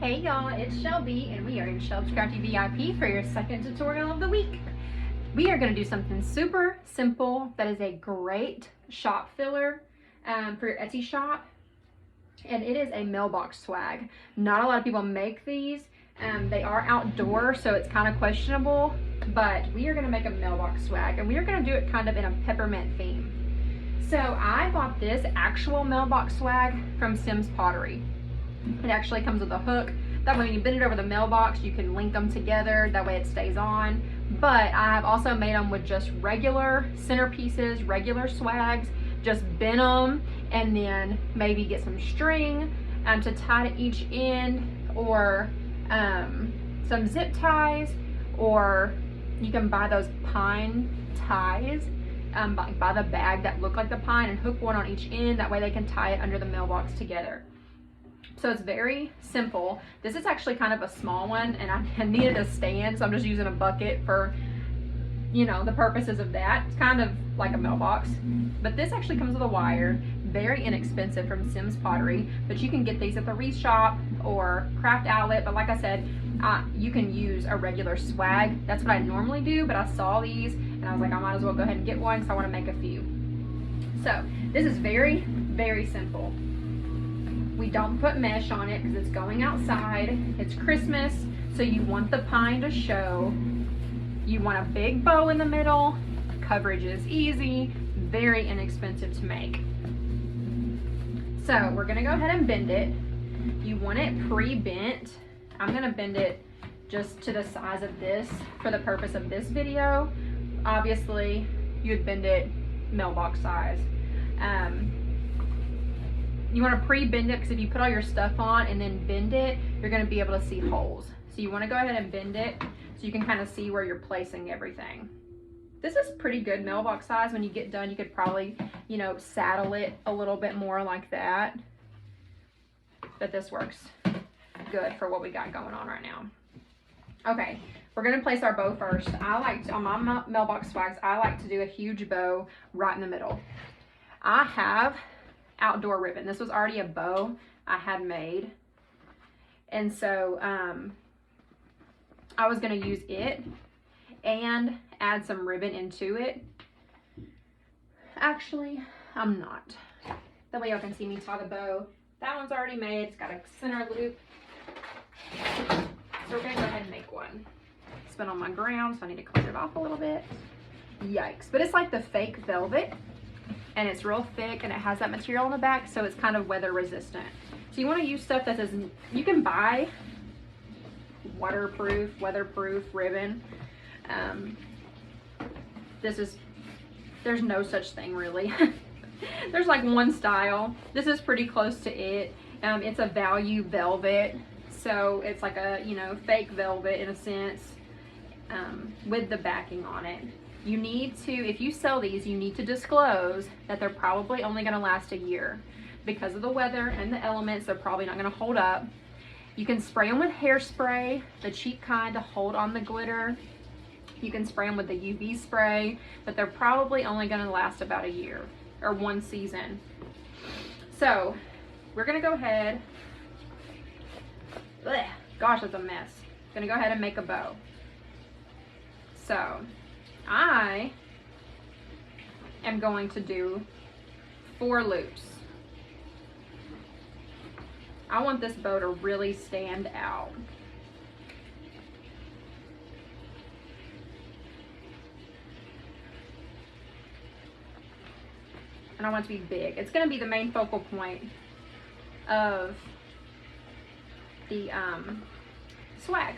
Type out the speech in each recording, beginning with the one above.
Hey y'all, it's Shelby and we are in Shelby's Crafty VIP for your second tutorial of the week. We are going to do something super simple that is a great shop filler for your Etsy shop, and it is a mailbox swag. Not a lot of people make these. They are outdoor, so it's kind of questionable, but we are going to make a mailbox swag and we are going to do it kind of in a peppermint theme. So I bought this actual mailbox swag from Sims Pottery. It actually comes with a hook. That way when you bend it over the mailbox, you can link them together. That way it stays on. But I have also made them with just regular centerpieces, regular swags. Just bend them and then maybe get some string to tie to each end, or some zip ties, or you can buy those pine ties by the bag that look like the pine and hook one on each end. That way they can tie it under the mailbox together. So it's very simple. This is actually kind of a small one and I needed a stand, so I'm just using a bucket for, you know, the purposes of that. It's kind of like a mailbox, but this actually comes with a wire. Very inexpensive from Sims Pottery, but you can get these at the Reese shop or Craft Outlet. But like I said, you can use a regular swag. That's what I normally do, but I saw these and I was like, I might as well go ahead and get one because I want to make a few. So this is very, very simple. We don't put mesh on it because it's going outside. It's Christmas, so you want the pine to show. You want a big bow in the middle. Coverage is easy, very inexpensive to make. So we're gonna go ahead and bend it. You want it pre-bent. I'm gonna bend it just to the size of this for the purpose of this video. Obviously, you would bend it mailbox size. You want to pre-bend it because if you put all your stuff on and then bend it, you're going to be able to see holes. So you want to go ahead and bend it so you can kind of see where you're placing everything. This is pretty good mailbox size. When you get done, you could probably, you know, saddle it a little bit more like that. But this works good for what we got going on right now. Okay, we're going to place our bow first. I like to, on my mailbox swags, I like to do a huge bow right in the middle. I have outdoor ribbon. This was already a bow I had made, and so I was going to use it and add some ribbon into it. Actually, I'm not. That way y'all can see me tie the bow. That one's already made. It's got a center loop, so we're going to go ahead and make one. It's been on my ground, so I need to clean it off a little bit. Yikes. But it's like the fake velvet, and it's real thick and it has that material on the back, so it's kind of weather resistant. So you want to use stuff that says, you can buy waterproof, weatherproof ribbon. There's no such thing really. There's like one style. This is pretty close to it. It's a value velvet, so it's like a, you know, fake velvet in a sense, with the backing on it. You need to, if you sell these, you need to disclose that they're probably only going to last a year. Because of the weather and the elements, they're probably not going to hold up. You can spray them with hairspray, the cheap kind, to hold on the glitter. You can spray them with the UV spray, but they're probably only going to last about a year or one season. So we're going to go ahead. Ugh, gosh, that's a mess. Going to go ahead and make a bow. So I am going to do 4 loops. I want this bow to really stand out. And I want it to be big. It's going to be the main focal point of the swag.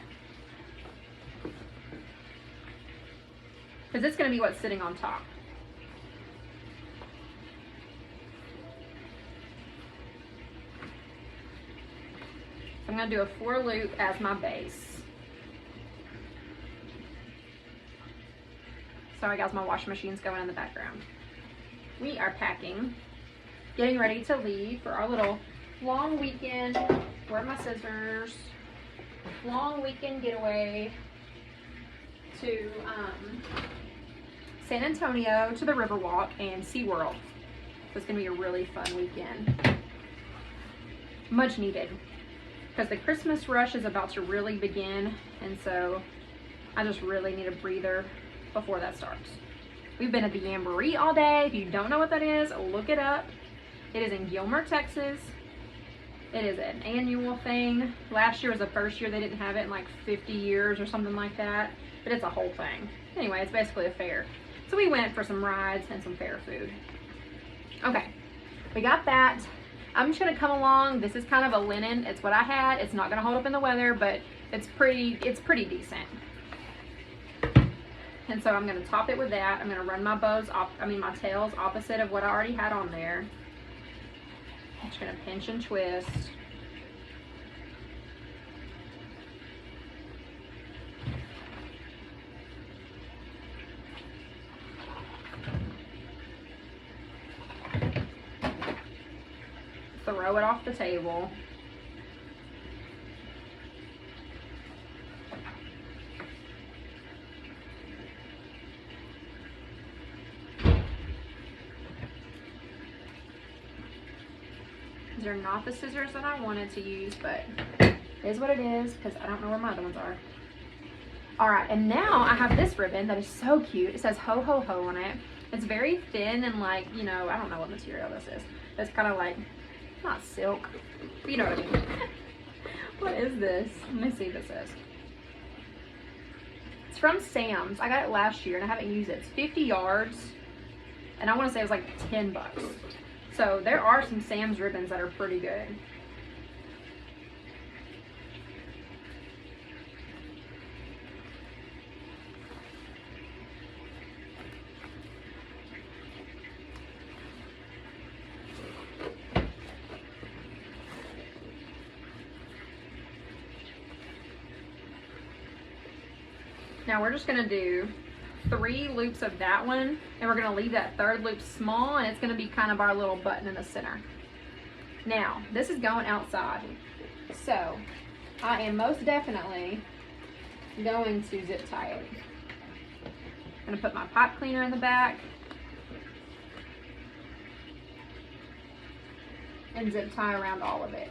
Because it's going to be what's sitting on top. So I'm going to do a 4 loop as my base. Sorry guys, my washing machine's going in the background. We are packing, getting ready to leave for our little long weekend. Where are my scissors? Long weekend getaway to San Antonio, to the Riverwalk and SeaWorld. So it's going to be a really fun weekend. Much needed. because the Christmas rush is about to really begin, and so I just really need a breather before that starts. We've been at the Jamboree all day. If you don't know what that is, look it up. It is in Gilmer, Texas. It is an annual thing. Last year was the first year they didn't have it in like 50 years or something like that, but it's a whole thing. Anyway, it's basically a fair. So we went for some rides and some fair food. Okay, we got that. I'm just gonna come along. This is kind of a linen. It's what I had. It's not gonna hold up in the weather, but it's pretty decent. And so I'm gonna top it with that. I'm gonna run my my tails opposite of what I already had on there. I'm just gonna pinch and twist. Throw it off the table. These are not the scissors that I wanted to use, but it is what it is because I don't know where my other ones are. All right, and now I have this ribbon that is so cute. It says ho ho ho on it. It's very thin and like, you know, I don't know what material this is. It's kind of like, not silk, but you know what I mean. What is this? Let me see what this is. It's from Sam's. I got it last year and I haven't used it. It's 50 yards and I want to say it was like 10 bucks. So there are some Sam's ribbons that are pretty good. Now we're just gonna do 3 loops of that one, and we're gonna leave that third loop small, and it's gonna be kind of our little button in the center. Now, this is going outside. So, I am most definitely going to zip tie it. I'm gonna put my pipe cleaner in the back and zip tie around all of it.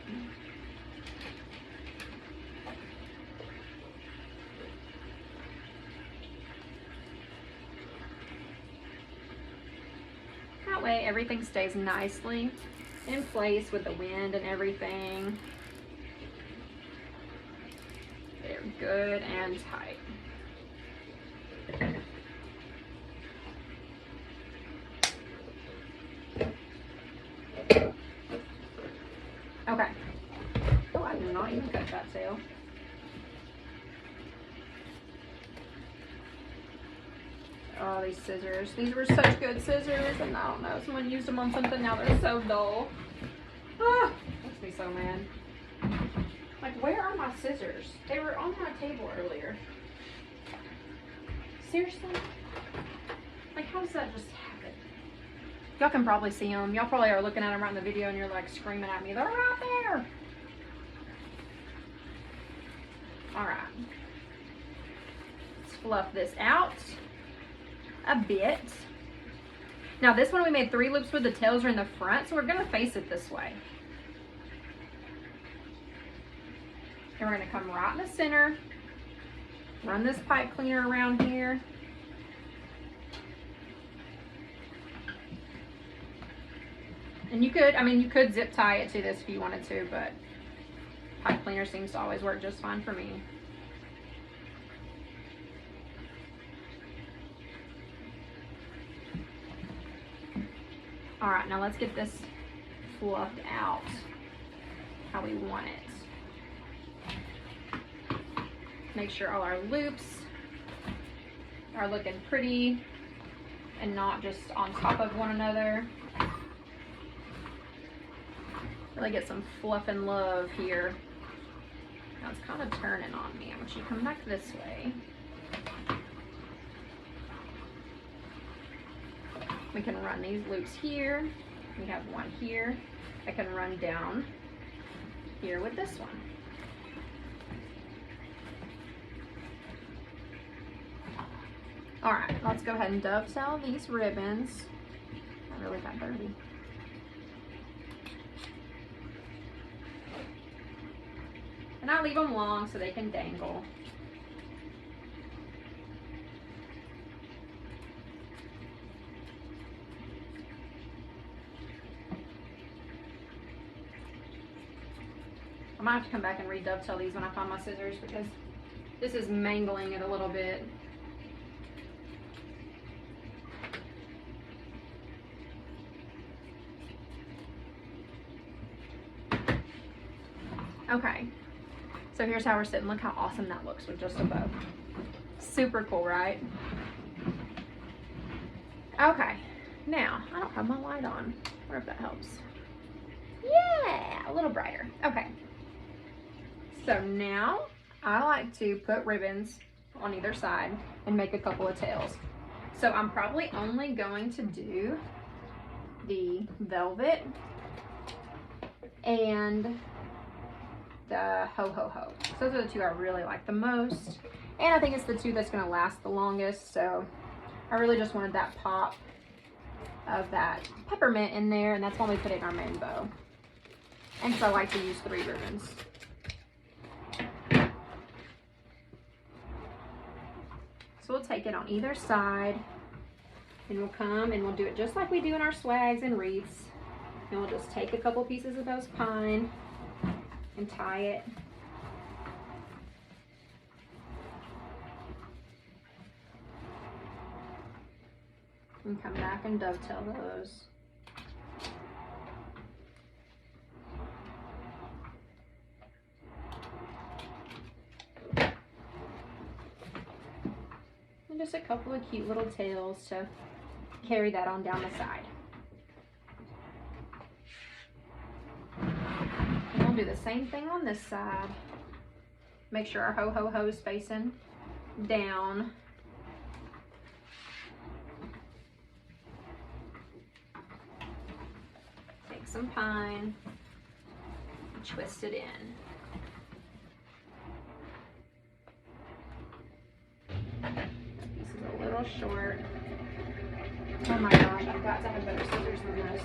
That way everything stays nicely in place with the wind and everything. They're good and tight. Okay. Oh, I did not even cut that tail. Oh, these scissors. These were such good scissors, and I don't know, someone used them on something, now they're so dull. Ah, makes me so mad. Like, where are my scissors? They were on my table earlier. Seriously? Like, how does that just happen? Y'all can probably see them. Y'all probably are looking at them right in the video, and you're like screaming at me, they're right there. All right. Let's fluff this out a bit. Now this one we made 3 loops with the tails are in the front, so we're gonna face it this way. And we're gonna come right in the center, run this pipe cleaner around here. And you could, you could zip tie it to this if you wanted to, but pipe cleaner seems to always work just fine for me. All right, now let's get this fluffed out how we want it. Make sure all our loops are looking pretty and not just on top of one another. Really get some fluff and love here. Now it's kind of turning on me. I want you to come back this way. We can run these loops here. We have one here. I can run down here with this one. All right, let's go ahead and dovetail these ribbons. I really got dirty. And I leave them long so they can dangle. I might have to come back and re-dovetail these when I find my scissors because this is mangling it a little bit. Okay, so here's how we're sitting. Look how awesome that looks with just a bow. Super cool, right? Okay, now, I don't have my light on. I wonder if that helps. Yeah, a little brighter. Okay. So now, I like to put ribbons on either side and make a couple of tails. So I'm probably only going to do the velvet and the ho ho ho. So those are the two I really like the most. And I think it's the two that's gonna last the longest. So I really just wanted that pop of that peppermint in there, and that's why we put it in our main bow. And so I like to use 3 ribbons. So we'll take it on either side, and we'll come and we'll do it just like we do in our swags and wreaths. And we'll just take a couple pieces of those pine and tie it. And come back and dovetail those. And just a couple of cute little tails to carry that on down the side. And we'll do the same thing on this side. Make sure our ho ho ho is facing down. Take some pine and twist it in. A little short. Oh my gosh, I've got to have better scissors than this.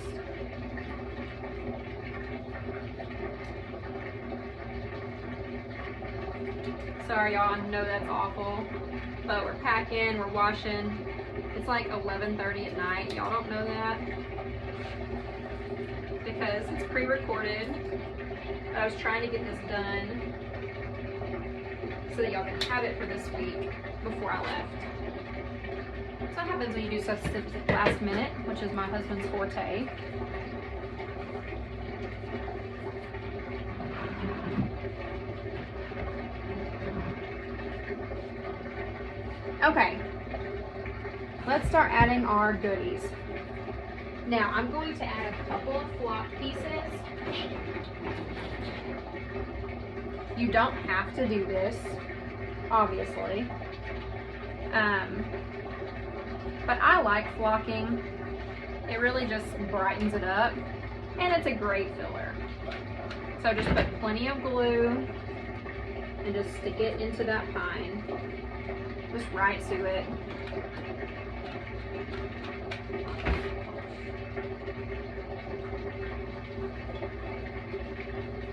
Sorry y'all, I know that's awful, but we're packing, we're washing. It's like 11:30 at night. Y'all don't know that because it's pre-recorded. I was trying to get this done so that y'all can have it for this week before I left. So what happens when you do stuff last minute, which is my husband's forte. Okay, let's start adding our goodies. Now I'm going to add a couple of flock pieces. You don't have to do this, obviously. But I like flocking. It really just brightens it up, and it's a great filler. So just put plenty of glue and just stick it into that pine. Just right to it.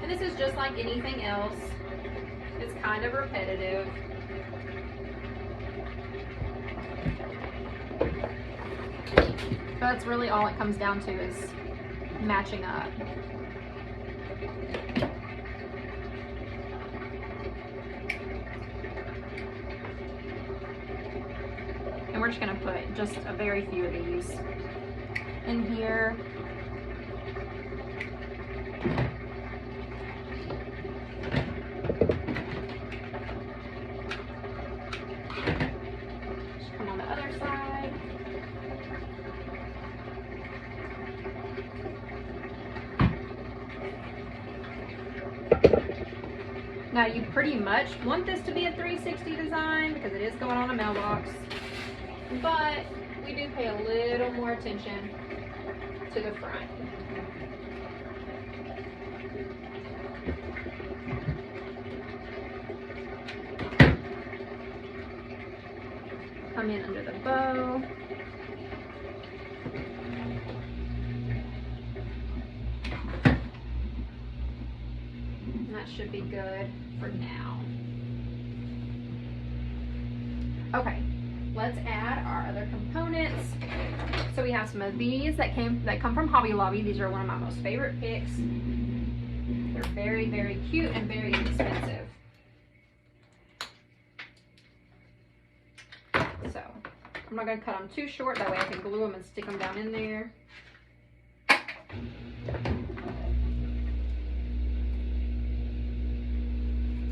And this is just like anything else. It's kind of repetitive. That's really all it comes down to is matching up. And we're just gonna put just a very few of these in here. Just come on the other side. Now you pretty much want this to be a 360 design because it is going on a mailbox, but we do pay a little more attention to the front. Come in under the bow. And that that should be good for now. Okay, let's add our other components. So we have some of these that come from Hobby Lobby. These are one of my most favorite picks. They're very, very cute and very inexpensive. So I'm not going to cut them too short, that way I can glue them and stick them down in there.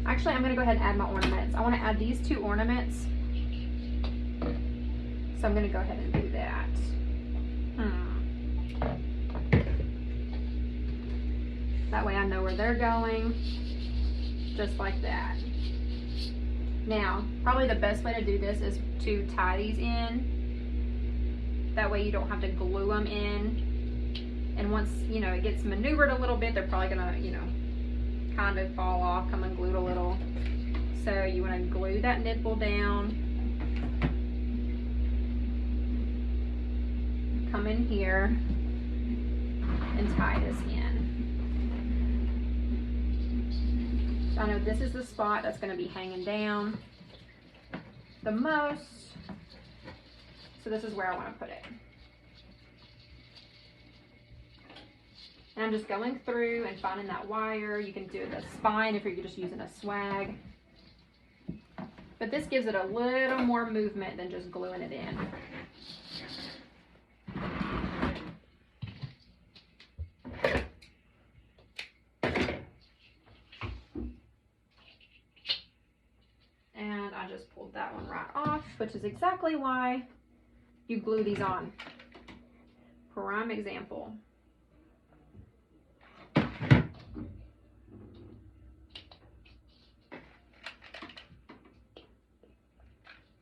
Actually, I'm going to go ahead and add my ornaments. I want to add these 2 ornaments. So I'm going to go ahead and do that. That way I know where they're going. Just like that. Now, probably the best way to do this is to tie these in. That way you don't have to glue them in. And once, you know, it gets maneuvered a little bit, they're probably gonna, you know, kind of fall off, come unglued a little. So you want to glue that nipple down. Come in here and tie this in. I know this is the spot that's going to be hanging down the most, so this is where I want to put it. And I'm just going through and finding that wire. You can do the spine if you're just using a swag, but this gives it a little more movement than just gluing it in. I just pulled that one right off, which is exactly why you glue these on. Prime example.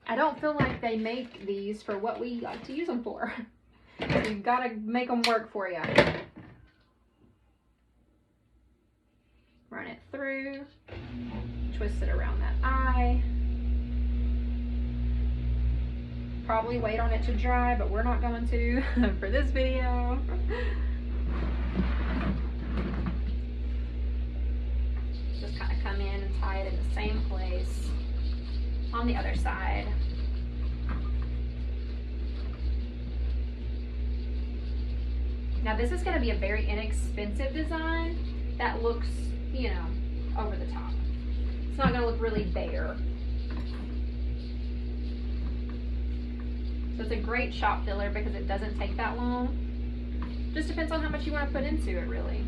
I don't feel like they make these for what we like to use them for. You've got to make them work for you. Run it through, twist it around that eye. Probably wait on it to dry, but we're not going to for this video. Just kind of come in and tie it in the same place on the other side. Now this is going to be a very inexpensive design that looks, you know, over the top. It's not going to look really bare. So it's a great shop filler because it doesn't take that long. Just depends on how much you want to put into it, really.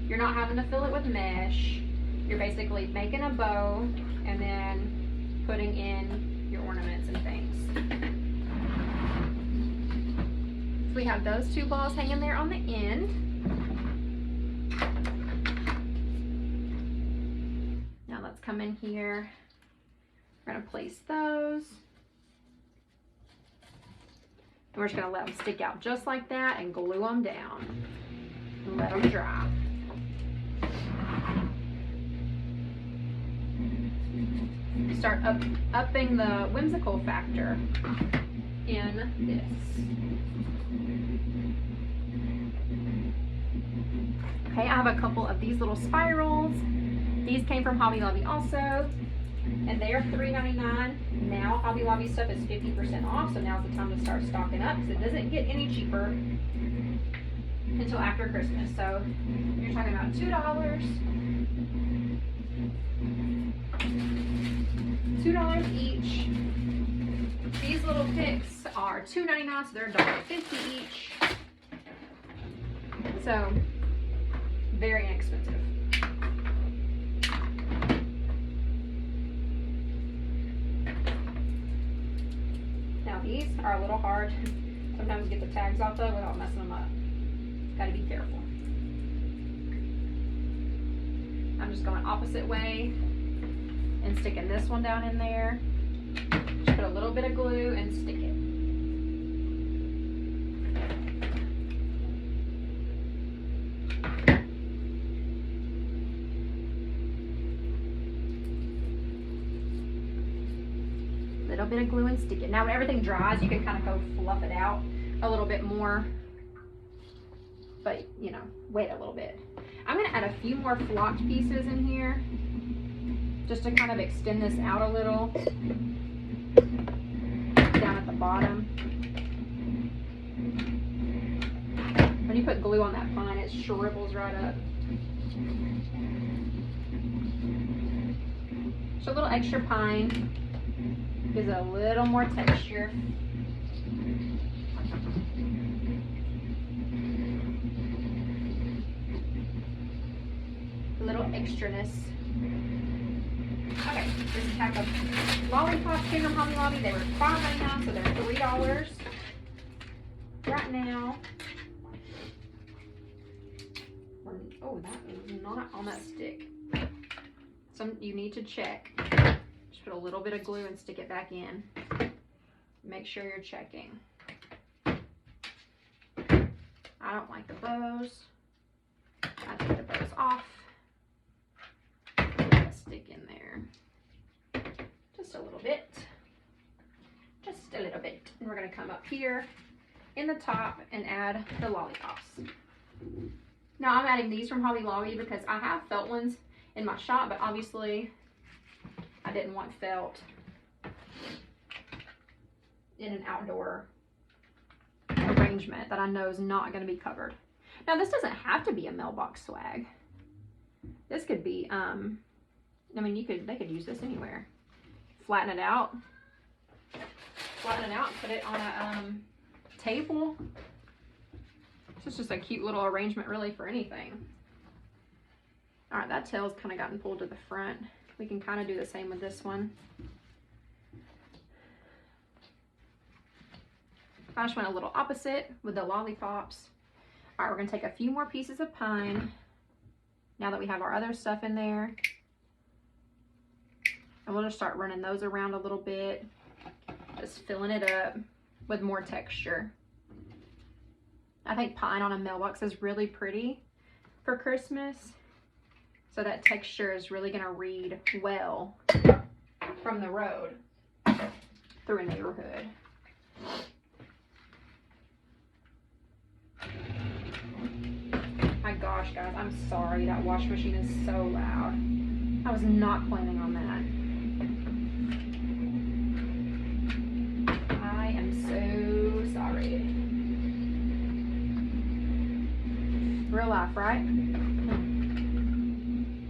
You're not having to fill it with mesh. You're basically making a bow and then putting in your ornaments and things. So we have those 2 balls hanging there on the end. Now let's come in here. We're going to place those. And we're just going to let them stick out just like that and glue them down and let them dry. Start upping the whimsical factor in this. Okay, I have a couple of these little spirals. These came from Hobby Lobby also. And they are $3.99. Now Hobby Lobby stuff is 50% off, so now's the time to start stocking up because it doesn't get any cheaper until after Christmas. So you're talking about $2 each. These little picks are $2.99, so they're $1.50 each. So very inexpensive. These are a little hard. Sometimes get the tags off though without messing them up. Gotta be careful. I'm just going opposite way and sticking this one down in there. Just put a little bit of glue and stick it. Little bit of glue and stick it. Now when everything dries, you can kind of go fluff it out a little bit more, but you know, wait a little bit. I'm gonna add a few more flocked pieces in here just to kind of extend this out a little down at the bottom. When you put glue on that pine, it shrivels right up. So a little extra pine gives it a little more texture. A little extraness. Okay, this pack of lollipops came from Hobby Lobby. They were $5.99, so they're $3 right now. Oh, that is not on that stick. You need to check. Just put a little bit of glue and stick it back in. Make sure you're checking. I don't like the bows. I take the bows off. Put a stick in there. Just a little bit. Just a little bit. And we're going to come up here in the top and add the lollipops. Now I'm adding these from Hobby Lobby because I have felt ones in my shop, but obviously I didn't want felt in an outdoor arrangement that I know is not going to be covered. Now this doesn't have to be a mailbox swag. This could be, I mean, they could use this anywhere. Flatten it out and put it on a table. It's just a cute little arrangement really for anything. All right, that tail's kind of gotten pulled to the front. We can kind of do the same with this one. I just went a little opposite with the lollipops. All right, we're gonna take a few more pieces of pine now that we have our other stuff in there. And we'll just start running those around a little bit, just filling it up with more texture. I think pine on a mailbox is really pretty for Christmas. So that texture is really gonna read well from the road through a neighborhood. My gosh, guys, I'm sorry. That wash machine is so loud. I was not planning on that. I am so sorry. Real life, right?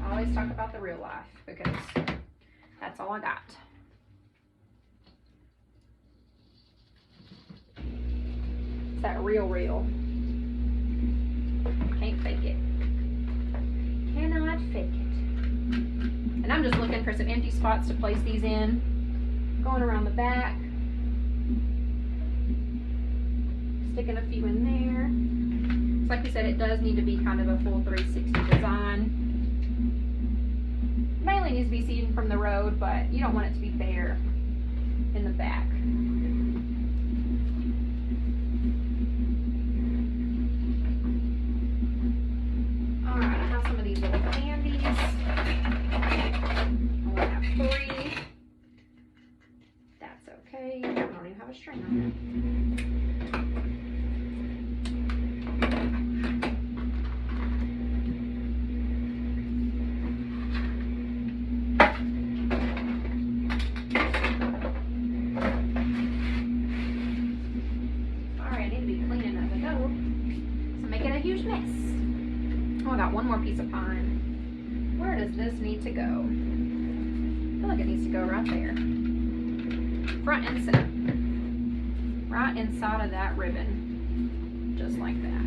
I always talk about the real life because that's all I got. It's that real. Can't fake it. Cannot fake it. And I'm just looking for some empty spots to place these in. Going around the back. Sticking a few in there. So like we said, it does need to be kind of a full 360 design. Mainly needs to be seen from the road, but you don't want it to be bare in the back. Alright, I have some of these little candies. I only have 3. That's okay. I don't even have a string on it. One more piece of pine. Where does this need to go? I feel like it needs to go right there. Front and center. Right inside of that ribbon. Just like that.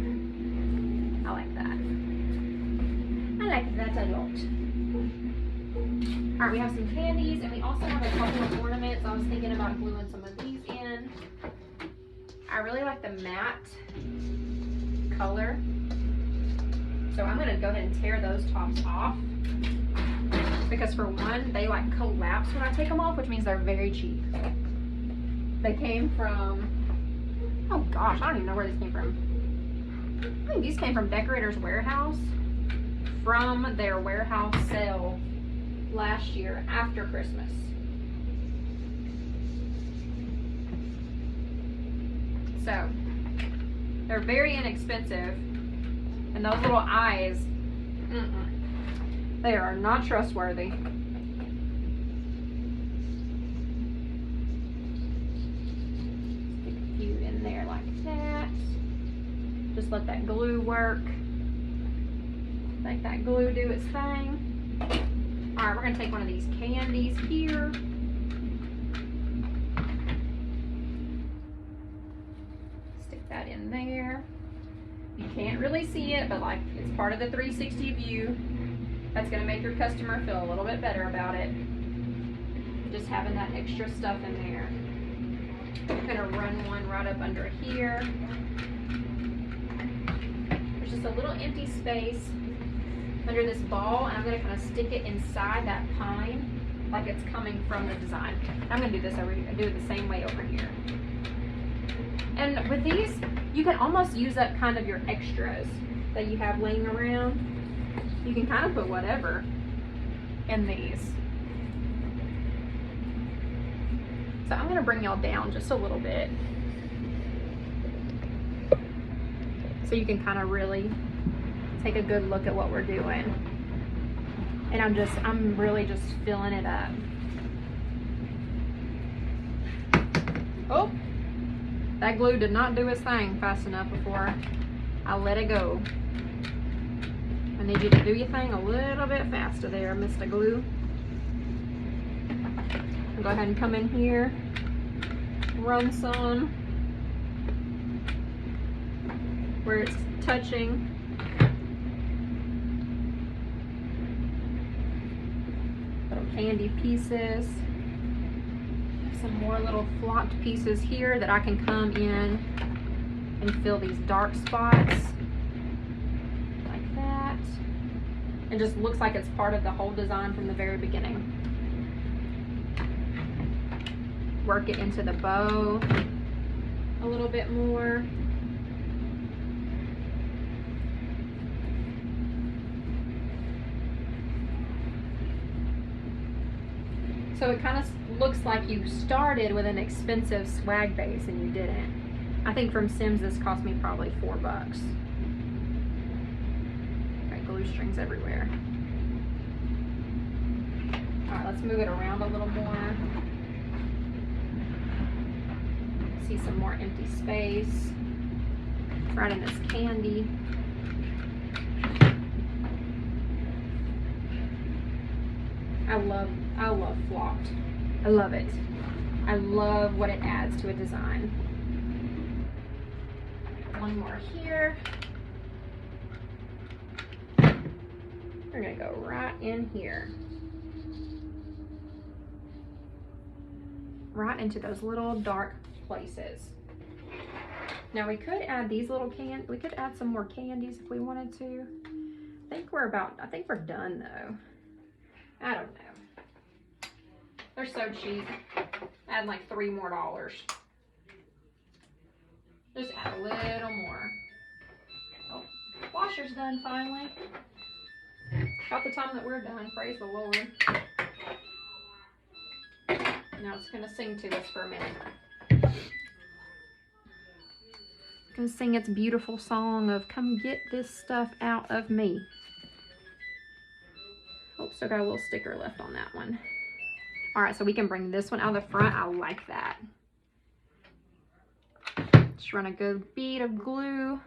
I like that. I like that a lot. Alright, we have some candies and we also have a couple of ornaments. I was thinking about gluing some of these in. I really like the matte color. So I'm going to go ahead and tear those tops off because for one, they like collapse when I take them off, which means they're very cheap. They came from, oh gosh, I don't even know where these came from. I think these came from Decorator's Warehouse from their warehouse sale last year after Christmas. So they're very inexpensive. And those little eyes They are not trustworthy. Stick a few in there like that. Just let that glue work. Let that glue do its thing. All right, we're gonna take one of these candies here. Stick that in there. You can't really see it, but like it's part of the 360 view. That's gonna make your customer feel a little bit better about it. Just having that extra stuff in there. I'm gonna run one right up under here. There's just a little empty space under this ball, and I'm gonna kind of stick it inside that pine like it's coming from the design. I'm gonna do this over here, do it the same way over here. And with these, you can almost use up kind of your extras that you have laying around. You can kind of put whatever in these. So I'm gonna bring y'all down just a little bit so you can kind of really take a good look at what we're doing. And I'm really just filling it up. Oh, that glue did not do its thing fast enough before I let it go. I need you to do your thing a little bit faster there, Mr. Glue. I'll go ahead and come in here, run some where it's touching. Little candy pieces. Some more little flocked pieces here that I can come in and fill these dark spots like that. It just looks like it's part of the whole design from the very beginning. Work it into the bow a little bit more. So it kind of looks like you started with an expensive swag base and you didn't. I think from Sims this cost me probably $4. Got glue strings everywhere. All right, let's move it around a little more. See some more empty space right in this candy. I love flocked. I love it. I love what it adds to a design. One more here. We're gonna go right in here. Right into those little dark places. Now we could add these little we could add some more candies if we wanted to. I think we're done though. I don't know. They're so cheap. Add like $3 more. Just add a little more. Oh, washer's done finally. About the time that we're done, praise the Lord. Now it's gonna sing to us for a minute. It's gonna sing its beautiful song of "Come get this stuff out of me." Oh, still got a little sticker left on that one. All right, so we can bring this one out of the front. I like that. Just run a good bead of glue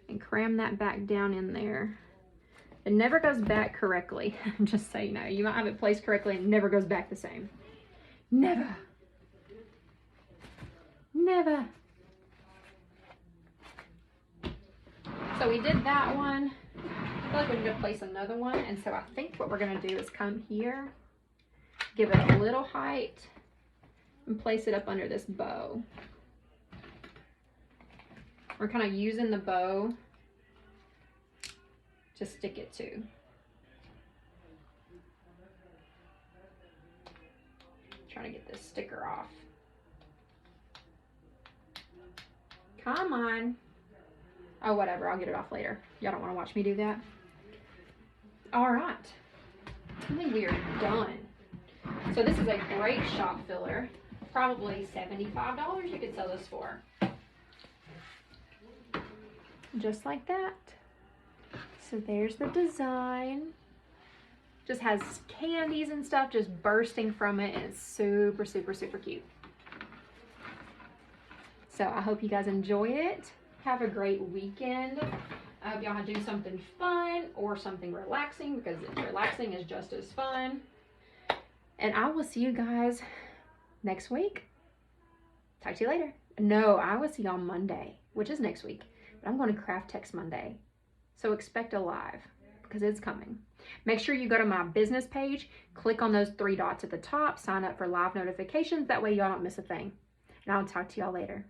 and cram that back down in there. It never goes back correctly, just so you know. You might have it placed correctly and it never goes back the same. Never. Never. So we did that one. I feel like we need to place another one, and so I think what we're gonna do is come here, give it a little height, and place it up under this bow. We're kind of using the bow to stick it to. Trying to get this sticker off. Come on. Oh, whatever, I'll get it off later. Y'all don't want to watch me do that? All right, I think we are done. So this is a great shop filler. Probably $75 you could sell this for. Just like that. So there's the design. Just has candies and stuff just bursting from it, and it's super, super, super cute. So I hope you guys enjoy it. Have a great weekend. I hope y'all do something fun or something relaxing, because relaxing is just as fun. And I will see you guys next week. Talk to you later. No, I will see y'all Monday, which is next week. But I'm going to Craft Text Monday. So expect a live, because it's coming. Make sure you go to my business page, click on those 3 dots at the top, sign up for live notifications. That way y'all don't miss a thing. And I'll talk to y'all later.